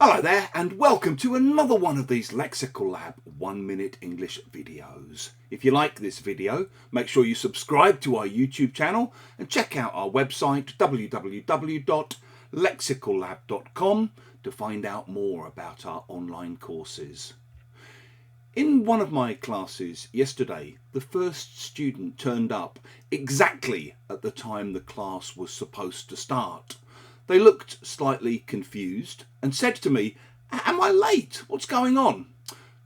Hello there and welcome to another one of these Lexical Lab 1 minute English videos. If you like this video, make sure you subscribe to our YouTube channel and check out our website www.lexicallab.com to find out more about our online courses. In one of my classes yesterday, the first student turned up exactly at the time the class was supposed to start. They looked slightly confused and said to me, "Am I late? What's going on?"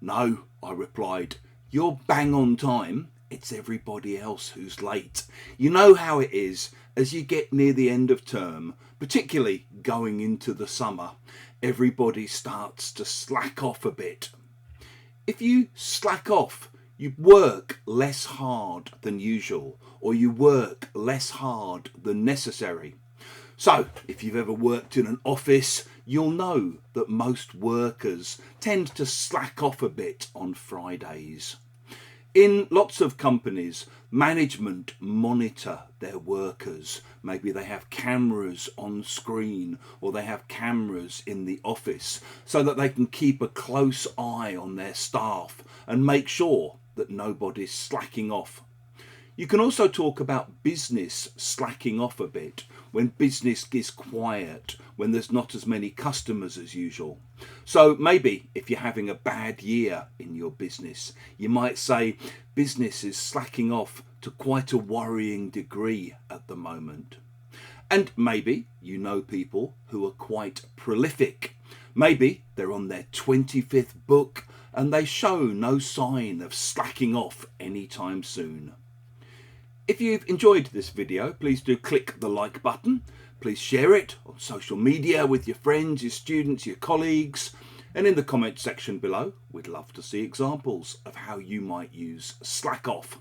"No," I replied, "you're bang on time. It's everybody else who's late. You know how it is as you get near the end of term, particularly going into the summer. Everybody starts to slack off a bit. If you slack off, you work less hard than usual, or you work less hard than necessary. So, if you've ever worked in an office, you'll know that most workers tend to slack off a bit on Fridays. In lots of companies, management monitor their workers. Maybe they have cameras on screen or they have cameras in the office so that they can keep a close eye on their staff and make sure that nobody's slacking off. You can also talk about business slacking off a bit when business is quiet, when there's not as many customers as usual. So maybe if you're having a bad year in your business, you might say business is slacking off to quite a worrying degree at the moment. And maybe you know people who are quite prolific. Maybe they're on their 25th book and they show no sign of slacking off anytime soon. If you've enjoyed this video, please do click the like button. Please share it on social media with your friends, your students, your colleagues. And in the comment section below, we'd love to see examples of how you might use slack off.